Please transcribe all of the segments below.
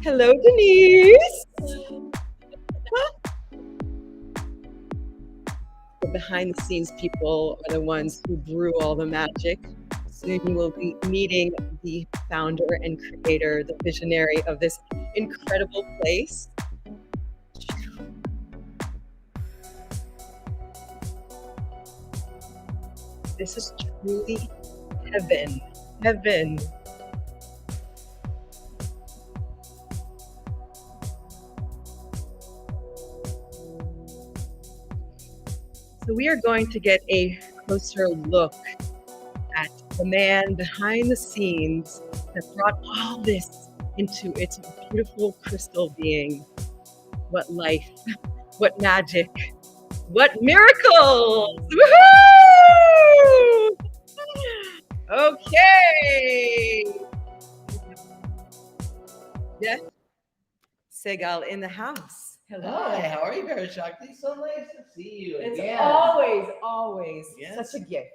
Hello, Denise. The behind the scenes people are the ones who brew all the magic. Soon you will be meeting the founder and creator, the visionary of this incredible place. This is truly heaven. Heaven. So we are going to get a closer look at the man behind the scenes that brought all this into its beautiful crystal being. What life, what magic, what miracles! Woohoo! Okay. Yes. Segal in the house. Hello. Hi, how are you, Parashakti? So nice to see you It's again. always Yes. such a gift.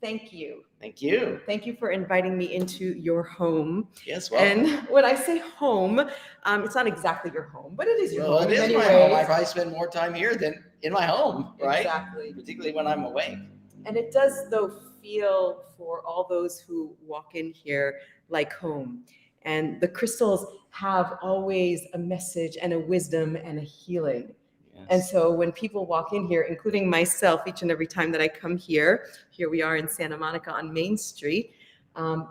Thank you. Thank you. Thank you for inviting me into your home. Yes, welcome. And when I say home, it's not exactly your home, but it is your Well, home. it is in many my home. I ways. probably spend more time here than in my home, right? Exactly. Particularly when I'm awake. And it does, though, feel for all those who walk in here like home. And the crystals have always a message and a wisdom and a healing. Yes. And so when people walk in here, including myself, each and every time that I come here we are in Santa Monica on Main Street,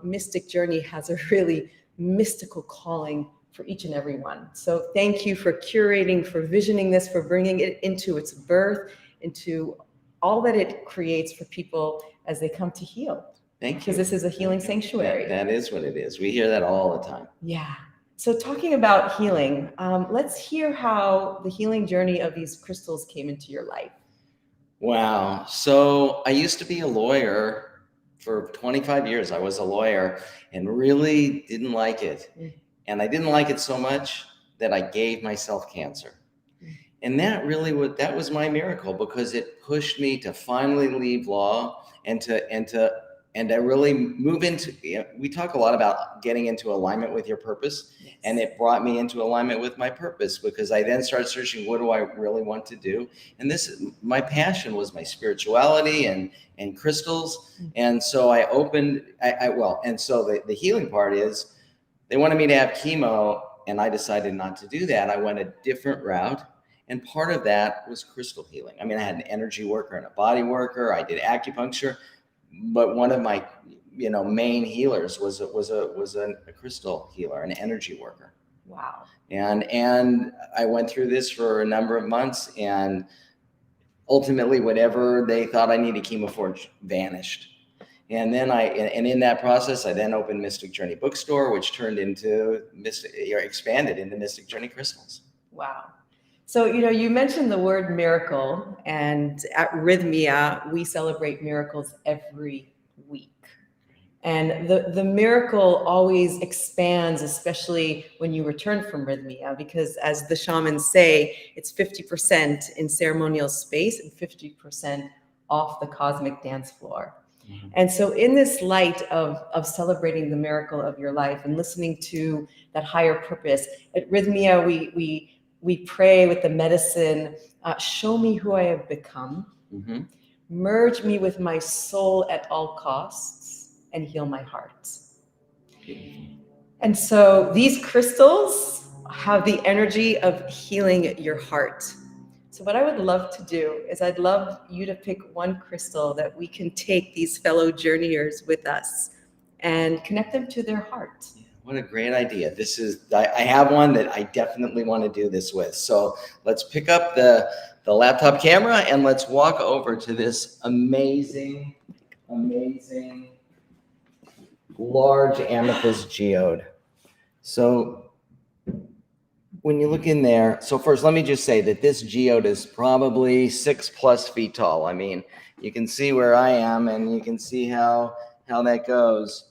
Mystic Journey has a really mystical calling for each and every one. So thank you for curating, for visioning this, for bringing it into its birth, into all that it creates for people as they come to heal. Thank you. Because this is a healing sanctuary. That is what it is. We hear that all the time. Yeah. So talking about healing, let's hear how the healing journey of these crystals came into your life. Wow. So I used to be a lawyer for 25 years. I was a lawyer and really didn't like it. And I didn't like it so much that I gave myself cancer. And that really was my miracle, because it pushed me to finally leave law and to really move into, we talk a lot about getting into alignment with your purpose. Yes. And it brought me into alignment with my purpose, because I then started searching, what do I really want to do? And my passion was my spirituality and crystals. And so I opened, so the healing part is, they wanted me to have chemo, and I decided not to do that. I went a different route. And part of that was crystal healing. I mean, I had an energy worker and a body worker. I did acupuncture, but one of my, main healers was a crystal healer, an energy worker. Wow. And I went through this for a number of months, and ultimately, whatever they thought I needed chemo for vanished. And then in that process, I then opened Mystic Journey Bookstore, which turned into expanded into Mystic Journey Crystals. Wow. So, you mentioned the word miracle, and at Rythmia, we celebrate miracles every week. And the miracle always expands, especially when you return from Rythmia, because as the shamans say, it's 50% in ceremonial space and 50% off the cosmic dance floor. Mm-hmm. And so in this light of celebrating the miracle of your life and listening to that higher purpose, at Rythmia, we pray with the medicine, show me who I have become, mm-hmm. merge me with my soul at all costs, and heal my heart. And so these crystals have the energy of healing your heart. So what I would love to do is I'd love you to pick one crystal that we can take these fellow journeyers with us and connect them to their heart. What a great idea. I have one that I definitely want to do this with. So let's pick up the laptop camera and let's walk over to this amazing large amethyst geode. So when you look in there, so first let me just say that this geode is probably 6+ feet tall. I mean, you can see where I am and you can see how that goes.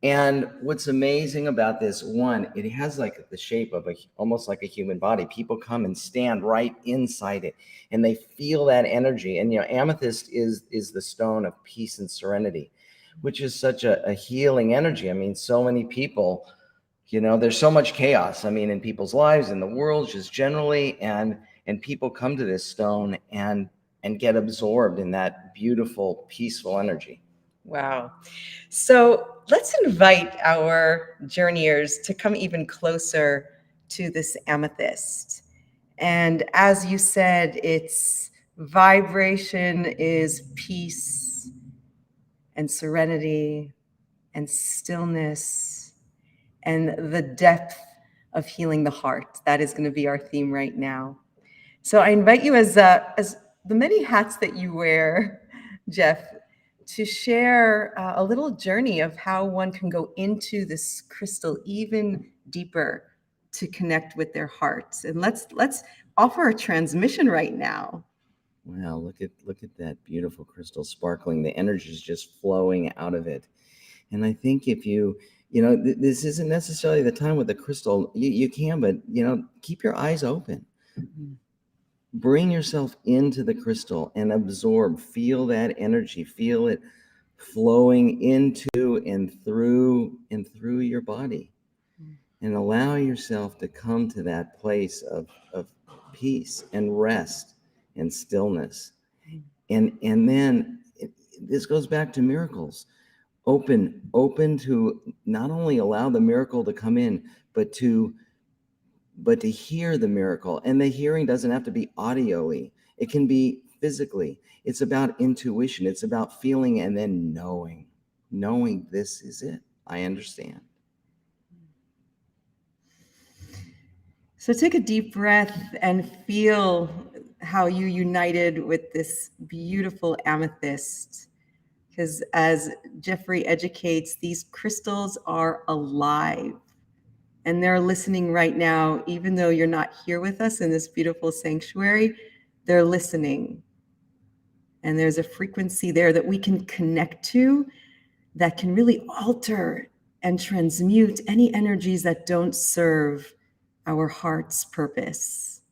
And what's amazing about this, one, it has like the shape of almost like a human body. People come and stand right inside it and they feel that energy. And, amethyst is the stone of peace and serenity, which is such a healing energy. I mean, so many people You know, there's so much chaos, I mean, in people's lives, in the world, just generally, and people come to this stone and get absorbed in that beautiful, peaceful energy. Wow. So let's invite our journeyers to come even closer to this amethyst. And as you said, its vibration is peace and serenity and stillness and the depth of healing the heart. That is going to be our theme right now. So I invite you, as the many hats that you wear, Jeff, to share a little journey of how one can go into this crystal even deeper to connect with their hearts. And let's offer a transmission right now. Wow, look at that beautiful crystal sparkling. The energy is just flowing out of it. And I think if you know, this isn't necessarily the time with the crystal. You can, but you know, keep your eyes open. Mm-hmm. Bring yourself into the crystal and absorb. Feel that energy. Feel it flowing into and through your body, and allow yourself to come to that place of peace and rest and stillness. And then this goes back to miracles. Open to not only allow the miracle to come in, but to hear the miracle. And the hearing doesn't have to be audioly. It can be physically. It's about intuition. It's about feeling and then knowing this is it. I understand. So take a deep breath and feel how you united with this beautiful amethyst. Because as Jeffrey educates, these crystals are alive. And they're listening right now, even though you're not here with us in this beautiful sanctuary, they're listening. And there's a frequency there that we can connect to that can really alter and transmute any energies that don't serve our heart's purpose.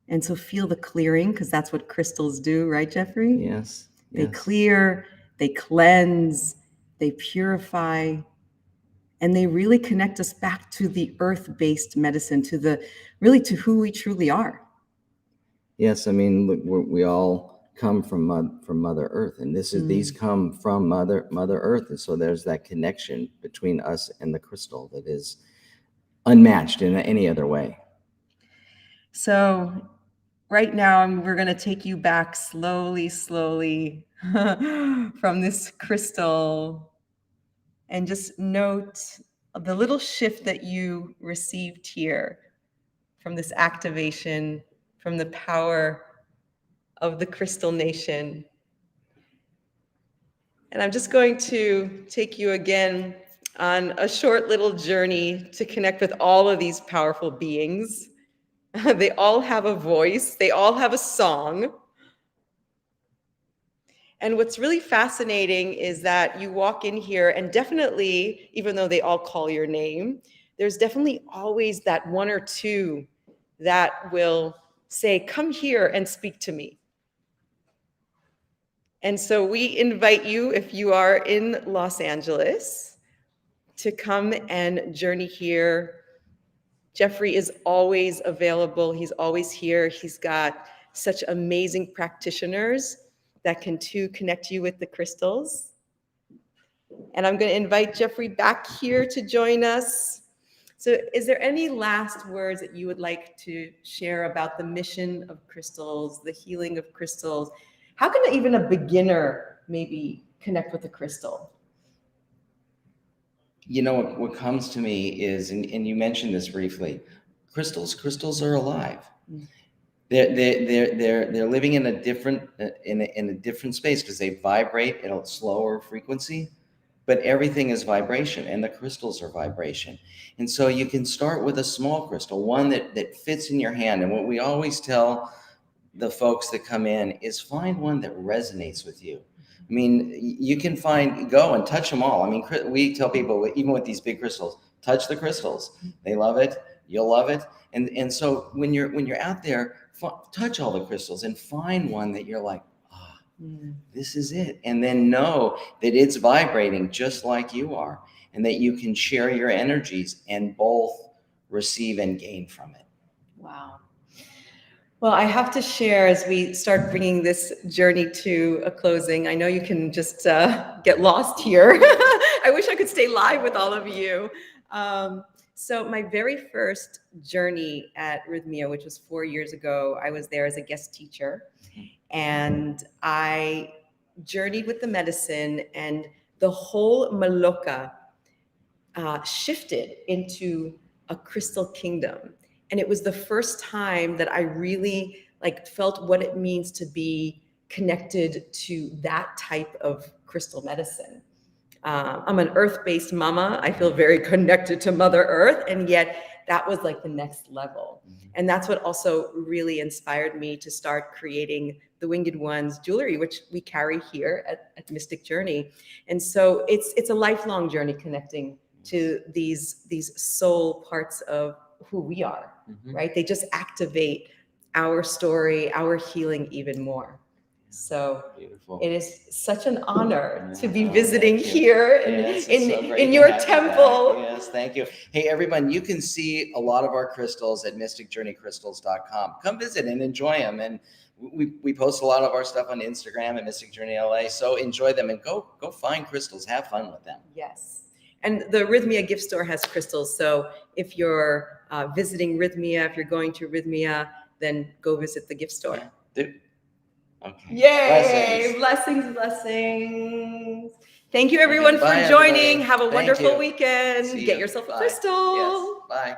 And so feel the clearing, because that's what crystals do, right, Jeffrey? Yes. They clear, they cleanse, they purify, and they really connect us back to the earth-based medicine, to who we truly are. Yes, I mean, look, we all come from Mother Earth, and these come from Mother Earth, and so there's that connection between us and the crystal that is unmatched in any other way. So right now, we're going to take you back slowly from this crystal, and just note the little shift that you received here from this activation, from the power of the Crystal Nation. And I'm just going to take you again on a short little journey to connect with all of these powerful beings. They all have a voice, they all have a song. And what's really fascinating is that you walk in here, and definitely, even though they all call your name, there's definitely always that one or two that will say, "Come here and speak to me." And so we invite you, if you are in Los Angeles, to come and journey here. Jeffrey is always available. He's always here. He's got such amazing practitioners that can too connect you with the crystals. And I'm going to invite Jeffrey back here to join us. So is there any last words that you would like to share about the mission of crystals, the healing of crystals? How can even a beginner maybe connect with a crystal? You know, what comes to me is, and you mentioned this briefly, crystals are alive. They're living in a different space because they vibrate at a slower frequency, but everything is vibration, and the crystals are vibration. And so you can start with a small crystal, one that fits in your hand. And what we always tell the folks that come in is find one that resonates with you. I mean, you can go and touch them all. I mean, we tell people, even with these big crystals, touch the crystals. They love it. You'll love it. And so when you're out there, touch all the crystals and find one that you're like, this is it. And then know that it's vibrating just like you are. and that you can share your energies and both receive and gain from it. Wow. Well, I have to share as we start bringing this journey to a closing. I know you can just get lost here. I wish I could stay live with all of you. So my very first journey at Rythmia, which was 4 years ago, I was there as a guest teacher, and I journeyed with the medicine, and the whole Maloka shifted into a crystal kingdom. And it was the first time that I really felt what it means to be connected to that type of crystal medicine. I'm an earth-based mama. I feel very connected to Mother Earth, and yet that was like the next level. And that's what also really inspired me to start creating the Winged Ones jewelry, which we carry here at Mystic Journey. And so it's a lifelong journey connecting to these soul parts of who we are, right? They just activate our story, our healing even more. So beautiful. It is such an honor to be visiting here in your so temple. Yes, thank you. Hey, everyone, you can see a lot of our crystals at mysticjourneycrystals.com. Come visit and enjoy them. And we post a lot of our stuff on Instagram at Mystic Journey LA. So enjoy them and go find crystals. Have fun with them. Yes. And the Rythmia gift store has crystals. So if you're visiting Rythmia, if you're going to Rythmia, then go visit the gift store. Yeah. Okay. Yay! Blessings. Thank you, everyone, for joining. Everybody. Have a wonderful you. weekend. Get yourself a crystal. Yes. Bye.